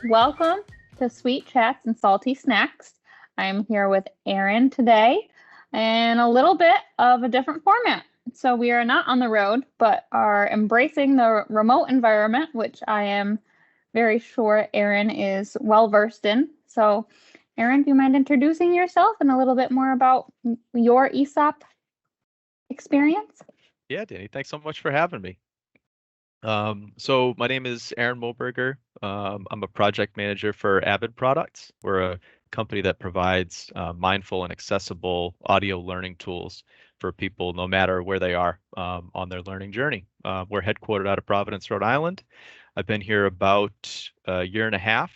Welcome to Sweet Chats and Salty Snacks. I'm here with Aaron today and a little bit of a different format. So we are not on the road, but are embracing the remote environment, which I am very sure Aaron is well versed in. So Aaron, do you mind introducing yourself and a little bit more about your ESOP experience? Yeah, Danny, thanks so much for having me. So my name is Aaron Moberger. I'm a project manager for AVID Products. We're a company that provides mindful and accessible audio learning tools for people no matter where they are on their learning journey. We're headquartered out of Providence, Rhode Island. I've been here about a year and a half.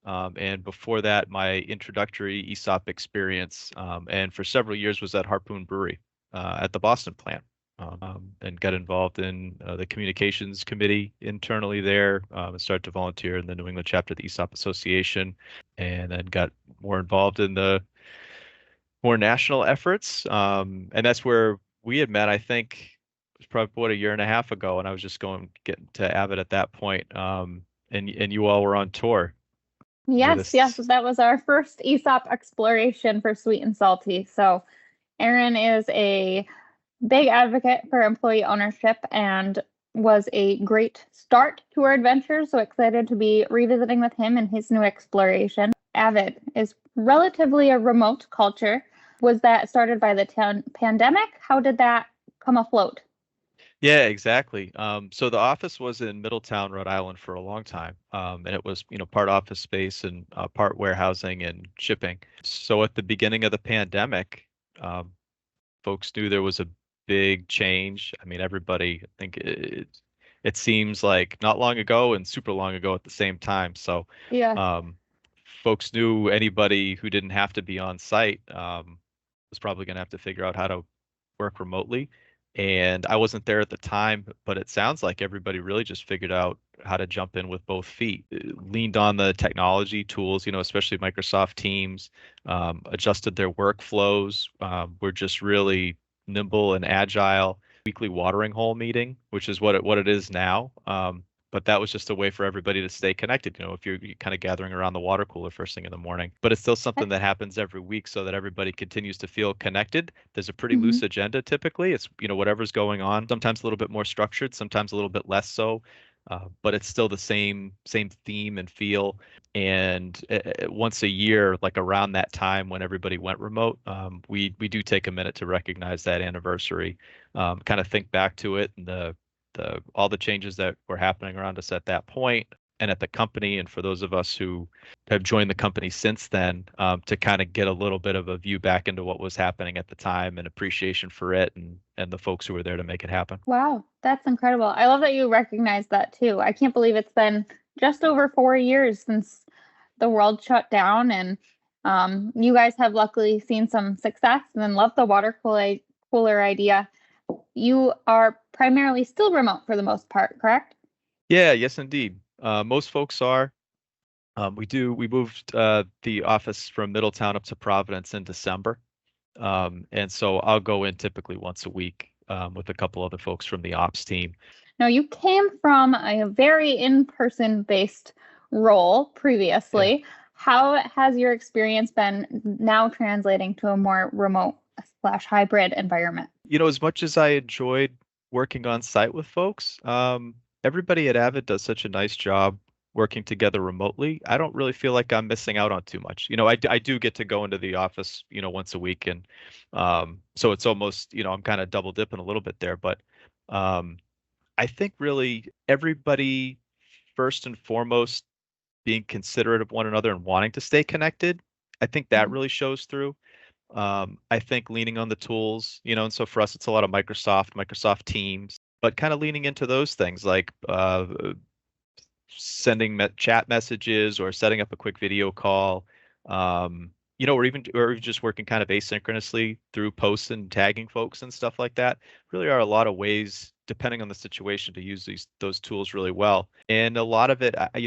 And before that, my introductory ESOP experience, and for several years was at Harpoon Brewery at the Boston plant. And got involved in the communications committee internally there, and started to volunteer in the New England chapter of the ESOP Association, and then got more involved in the more national efforts. And that's where we had met, I think, it was probably about a year and a half ago, and I was just getting to AVID at that point. And you all were on tour with Yes, us. that was our first ESOP exploration for Sweet and Salty. So Aaron is a big advocate for employee ownership and was a great start to our adventure. So excited to be revisiting with him and his new exploration. AVID is relatively a remote culture. Was that started by the pandemic? How did that come afloat? Yeah, exactly. So the office was in Middletown, Rhode Island for a long time. And it was, part office space and part warehousing and shipping. So at the beginning of the pandemic, folks knew there was a big change. I mean, everybody, I think it seems like not long ago and super long ago at the same time. So Yeah. um, folks knew anybody who didn't have to be on site was probably going to have to figure out how to work remotely. And I wasn't there at the time, but it sounds like everybody really just figured out how to jump in with both feet, leaned on the technology tools, especially Microsoft Teams, adjusted their workflows. We're just really nimble and agile. Weekly watering hole meeting, which is what it is now. But that was just a way for everybody to stay connected. If you're kind of gathering around the water cooler first thing in the morning, but it's still something that happens every week so that everybody continues to feel connected. There's a pretty Mhm. loose agenda typically. It's, whatever's going on, sometimes a little bit more structured, sometimes a little bit less so. But it's still the same theme and feel. And once a year, like around that time when everybody went remote, we do take a minute to recognize that anniversary, kind of think back to it and the all the changes that were happening around us at that point and at the company, and for those of us who have joined the company since then, to kind of get a little bit of a view back into what was happening at the time and appreciation for it and the folks who were there to make it happen. Wow, that's incredible. I love that you recognize that too. I can't believe it's been just over 4 years since the world shut down, and you guys have luckily seen some success and then love the cooler idea. You are primarily still remote for the most part, correct? Yeah, yes, indeed. Most folks are. We moved the office from Middletown up to Providence in December. And so I'll go in typically once a week with a couple other folks from the ops team. Now, you came from a very in-person based role Yeah. previously. How has your experience been now translating to a more remote slash hybrid environment? As much as I enjoyed working on site with folks, everybody at Avid does such a nice job working together remotely. I don't really feel like I'm missing out on too much. I do get to go into the office, once a week. And so it's almost, I'm kind of double dipping a little bit there. But um, I think really everybody, first and foremost, being considerate of one another and wanting to stay connected. I think that Mhm. really shows through. I think leaning on the tools, and so for us, it's a lot of Microsoft Teams, but kind of leaning into those things like sending chat messages or setting up a quick video call, or even just working kind of asynchronously through posts and tagging folks and stuff like that. Really are a lot of ways, depending on the situation, to use those tools really well. And a lot of it, I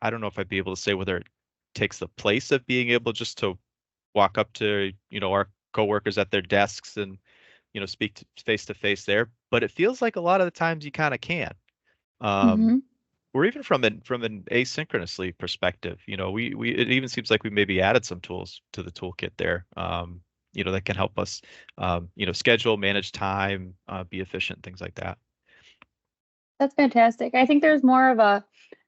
don't know if I'd be able to say whether it takes the place of being able just to walk up to, our coworkers at their desks and, speak face to face there. But it feels like a lot of the times you kind of can. Um, Mhm. or even from an asynchronously perspective, we it even seems like we maybe added some tools to the toolkit there, that can help us, schedule, manage time, be efficient, things like that. That's fantastic. I think there's more of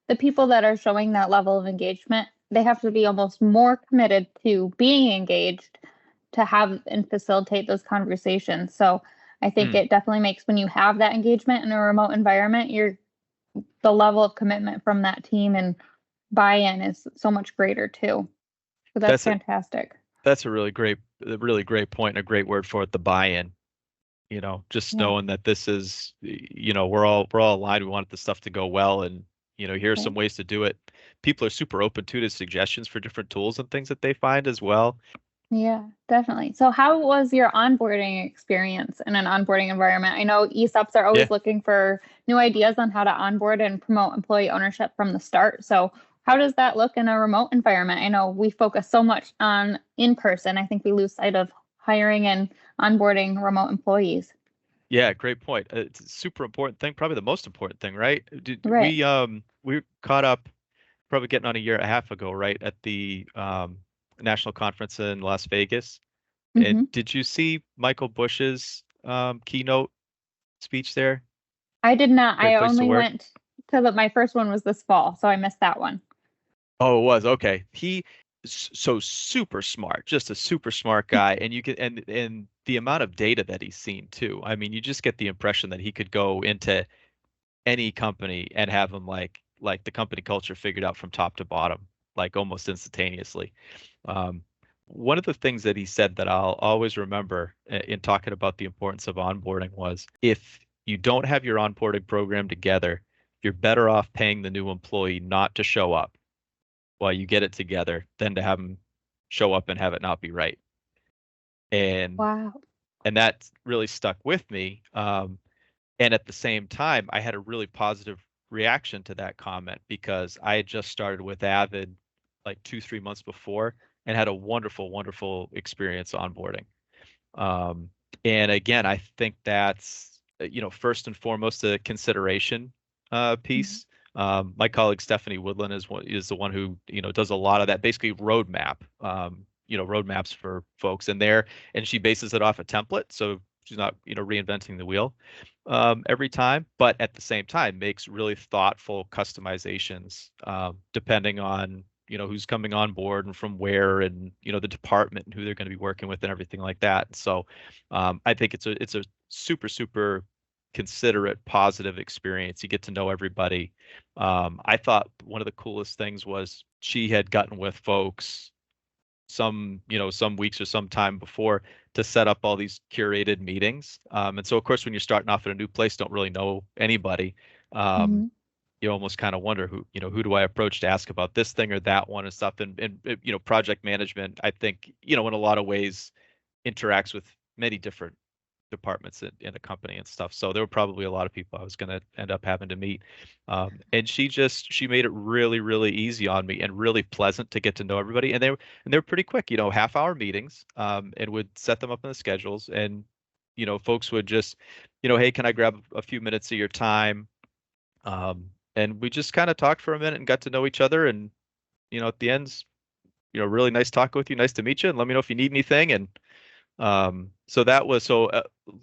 the people that are showing that level of engagement, they have to be almost more committed to being engaged to have and facilitate those conversations. So I think Hmm. it definitely makes when you have that engagement in a remote environment, the level of commitment from that team and buy-in is so much greater too. So that's That's a fantastic. that's a really great point and a great word for it, the buy-in. Just Yeah. knowing that this is, we're all aligned. We want this stuff to go well, and here are Right. some ways to do it. People are super open to suggestions for different tools and things that they find as well. Yeah, definitely. So how was your onboarding experience in an onboarding environment? I know ESOPs are Yeah. always looking for new ideas on how to onboard and promote employee ownership from the start. So how does that look in a remote environment? I know we focus so much on in person. I think we lose sight of hiring and onboarding remote employees. Yeah, great point. It's a super important thing, probably the most important thing, right? Did Right. we caught up probably getting on a year and a half ago, right, at the national conference in Las Vegas. And Hmm. did you see Michael Bush's keynote speech there? I did not. Great I place to only work. went to my first one was this fall, so I missed that one. Oh, it was okay. So super smart, just a super smart guy, and you can and the amount of data that he's seen too. I mean, you just get the impression that he could go into any company and have them like the company culture figured out from top to bottom, like almost instantaneously. Um, One of the things that he said that I'll always remember in talking about the importance of onboarding was if you don't have your onboarding program together, you're better off paying the new employee not to show up while you get it together than to have them show up and have it not be right. And Wow. and that really stuck with me. And at the same time, I had a really positive reaction to that comment because I had just started with Avid like 2, 3 months before and had a wonderful, wonderful experience onboarding. Um, and again, I think that's, first and foremost, a consideration Mhm. piece. My colleague Stephanie Woodland is the one who, does a lot of that, basically roadmaps for folks in there, and she bases it off a template. So she's not, reinventing the wheel every time, but at the same time makes really thoughtful customizations depending on who's coming on board and from where, and the department and who they're going to be working with and everything like that. So I think it's a super super considerate, positive experience. You get to know everybody. I thought one of the coolest things was she had gotten with folks some weeks or some time before to set up all these curated meetings. And so, of course, when you're starting off at a new place, don't really know anybody. Um, Mhm. you almost kind of wonder who do I approach to ask about this thing or that one and stuff. And project management, I think, in a lot of ways interacts with many different departments in a company and stuff. So there were probably a lot of people I was going to end up having to meet. And she made it really, really easy on me and really pleasant to get to know everybody. And they were pretty quick, half-hour meetings, and would set them up in the schedules. And folks would just, hey, can I grab a few minutes of your time? And we just kind of talked for a minute and got to know each other. And at the end, really nice talking with you. Nice to meet you. And let me know if you need anything. And so that was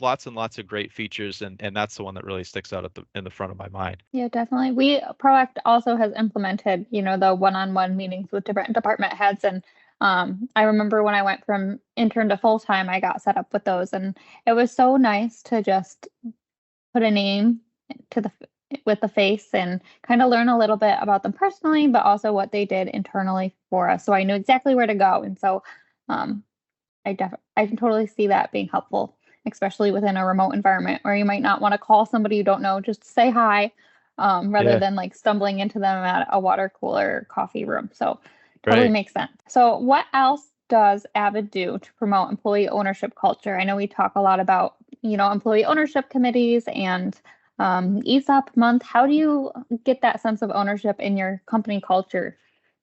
lots and lots of great features, and that's the one that really sticks out in the front of my mind. Yeah, definitely. Proact also has implemented, the one-on-one meetings with different department heads. And I remember when I went from intern to full-time, I got set up with those. And it was so nice to just put a name to with the face and kind of learn a little bit about them personally, but also what they did internally for us. So I knew exactly where to go. And so um, I can totally see that being helpful, especially within a remote environment where you might not want to call somebody you don't know just to say hi, rather Yeah, than like stumbling into them at a water cooler or coffee room. So totally right. makes sense. So what else does Avid do to promote employee ownership culture? I know we talk a lot about, employee ownership committees and ESOP month. How do you get that sense of ownership in your company culture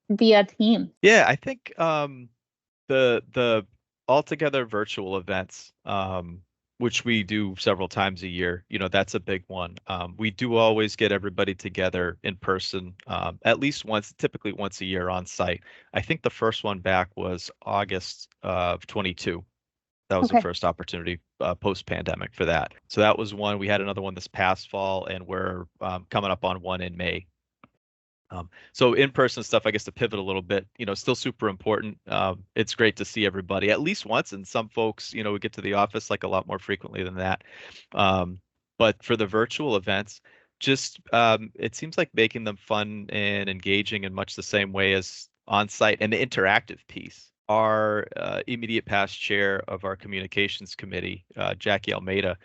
via team? Yeah, I think the altogether virtual events, which we do several times a year. That's a big one. We do always get everybody together in person, at least once, typically once a year on site. I think the first one back was August of 22. That was the Okay. first opportunity post-pandemic for that. So that was one. We had another one this past fall, and we're coming up on one in May. So in-person stuff, I guess to pivot a little bit, still super important. It's great to see everybody at least once, and some folks, we get to the office like a lot more frequently than that. But for the virtual events, just it seems like making them fun and engaging in much the same way as on-site, and the interactive piece. Our immediate past chair of our communications committee, Jackie Almeida,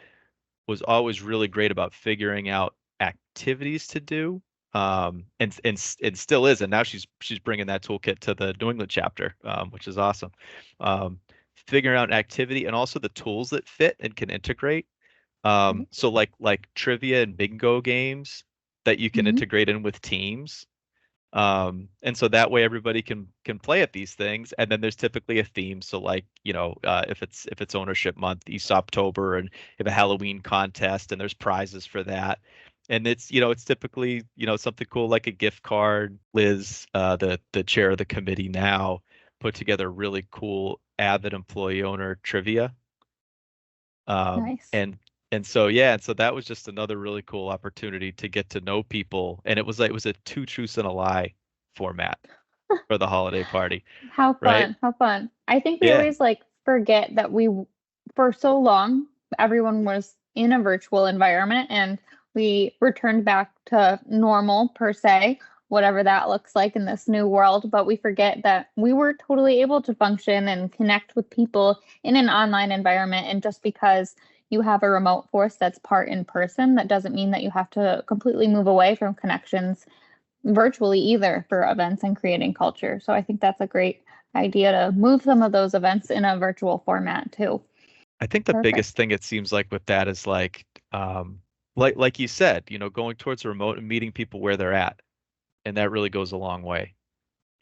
was always really great about figuring out activities to do, and still is, and now she's bringing that toolkit to the New England chapter, which is awesome. um, Figuring out an activity and also the tools that fit and can integrate. So like trivia and bingo games that you can Mm-hmm. integrate in with Teams. And so that way everybody can play at these things, and then there's typically a theme. So like, if it's ownership month, ESOPtober, and you have a Halloween contest, and there's prizes for that. And it's typically, something cool like a gift card. Liz, the chair of the committee now, put together really cool Avid employee owner trivia. Um, Nice. and and so yeah, and so that was just another really cool opportunity to get to know people. And it was a two truths and a lie format for the holiday party, How right? fun. How fun. I think we Yeah. always like forget that for so long, everyone was in a virtual environment and we returned back to normal per se, whatever that looks like in this new world. But we forget that we were totally able to function and connect with people in an online environment. And just because you have a remote force that's part in person, that doesn't mean that you have to completely move away from connections virtually either for events and creating culture. So I think that's a great idea to move some of those events in a virtual format too. I think the biggest Perfect. thing it seems like with that is like you said, going towards a remote and meeting people where they're at. And that really goes a long way,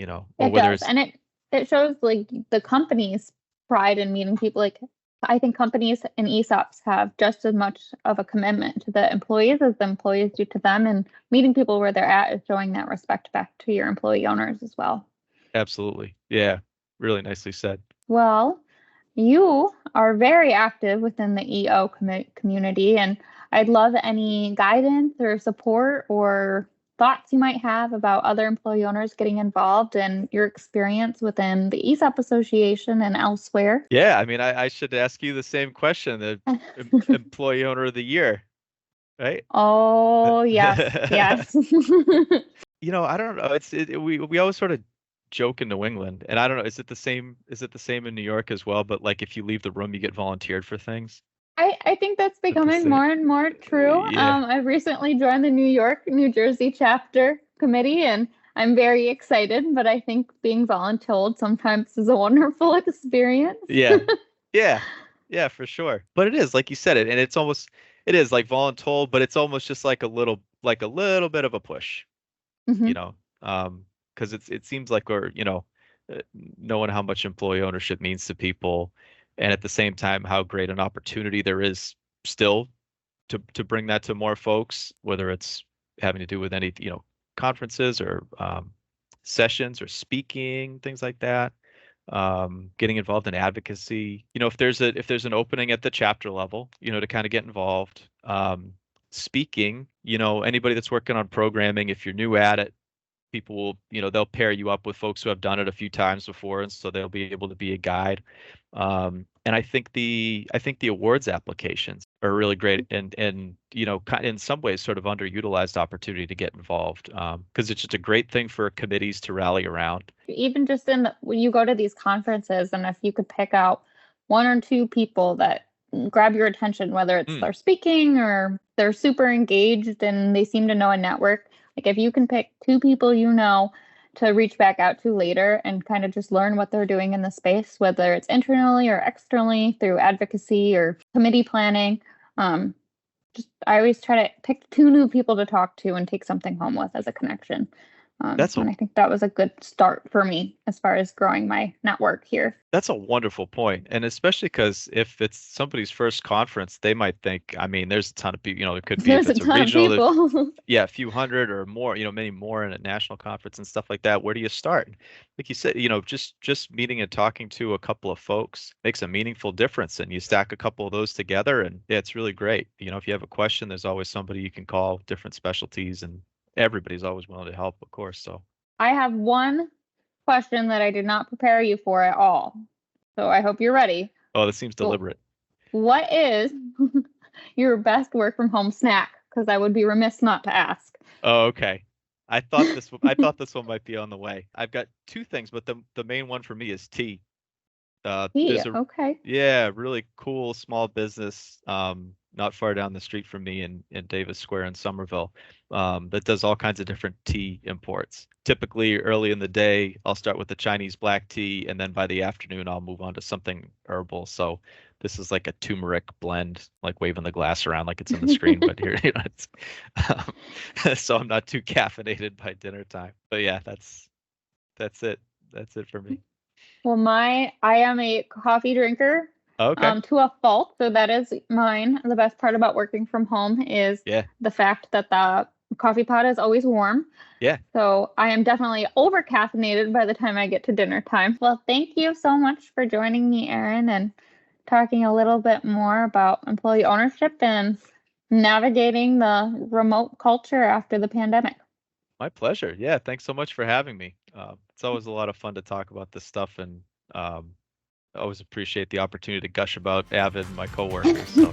or It where does. there's. And it shows like the company's pride in meeting people. Like I think companies and ESOPs have just as much of a commitment to the employees as the employees do to them. And meeting people where they're at is showing that respect back to your employee owners as well. Absolutely. Yeah. Really nicely said. Well, you are very active within the EO community, and I'd love any guidance or support or thoughts you might have about other employee owners getting involved and your experience within the ESOP Association and elsewhere. Yeah, I mean, I should ask you the same question, the employee owner of the year, right? Oh, yes, yes. I don't know. We always sort of joke in New England, and I don't know, is it the same? Is it the same in New York as well? But like, if you leave the room, you get volunteered for things. I think that's Is it the becoming same? more and more true. Yeah, I've recently joined the New York, New Jersey chapter committee, and I'm very excited. But I think being voluntold sometimes is a wonderful experience. yeah, yeah, yeah, for sure. But it is like you said it, and it is like voluntold, but it's almost just like a little bit of a push. you Hmm. know, because it seems like we're, uh, knowing how much employee ownership means to people, and at the same time, how great an opportunity there is still to bring that to more folks, whether it's having to do with any, conferences or sessions or speaking, things like that. Getting involved in advocacy. If there's an opening at the chapter level, to kind of get involved. Speaking, anybody that's working on programming, if you're new at it, people will, they'll pair you up with folks who have done it a few times before, and so they'll be able to be a guide. And I think the awards applications are really great, and in some ways sort of underutilized opportunity to get involved, because it's just a great thing for committees to rally around. Even just when you go to these conferences, and if you could pick out one or two people that grab your attention, whether it's Mm, they're speaking or they're super engaged and they seem to know a network, like if you can pick two people to reach back out to later and kind of just learn what they're doing in the space, whether it's internally or externally through advocacy or committee planning. Um, just I always try to pick two new people to talk to and take something home with as a connection. That's And I think that was a good start for me as far as growing my network here. That's a wonderful point. And especially because if it's somebody's first conference, they might think, I mean, there's a ton of people, it could be if There's a it's a ton of regional, people. yeah, a few hundred or more, many more in a national conference and stuff like that. Where do you start? Like you said, just meeting and talking to a couple of folks makes a meaningful difference. And you stack a couple of those together and yeah, it's really great. If you have a question, there's always somebody you can call, different specialties, and everybody's always willing to help, of course. So I have one question that I did not prepare you for at all. So I hope you're ready. oh, that seems So deliberate. what is your best work from home snack? Because I would be remiss not to ask. Oh, okay. I thought this one might be on the way. I've got two things, but the main one for me is tea. Tea, There's a okay. yeah, really cool small business not far down the street from me in Davis Square in Somerville that does all kinds of different tea imports. Typically early in the day, I'll start with the Chinese black tea, and then by the afternoon, I'll move on to something herbal. So this is like a turmeric blend, like waving the glass around like it's in the screen, but here, it's so I'm not too caffeinated by dinner time. But yeah, that's it. That's it for me. Well, I am a coffee drinker Okay. to a fault. So that is mine. The best part about working from home is Yeah. the fact that the coffee pot is always warm. Yeah. So I am definitely over caffeinated by the time I get to dinner time. Well, thank you so much for joining me, Erin, and talking a little bit more about employee ownership and navigating the remote culture after the pandemic. My pleasure. Yeah, thanks so much for having me. It's always a lot of fun to talk about this stuff, and I always appreciate the opportunity to gush about Avid and my coworkers. So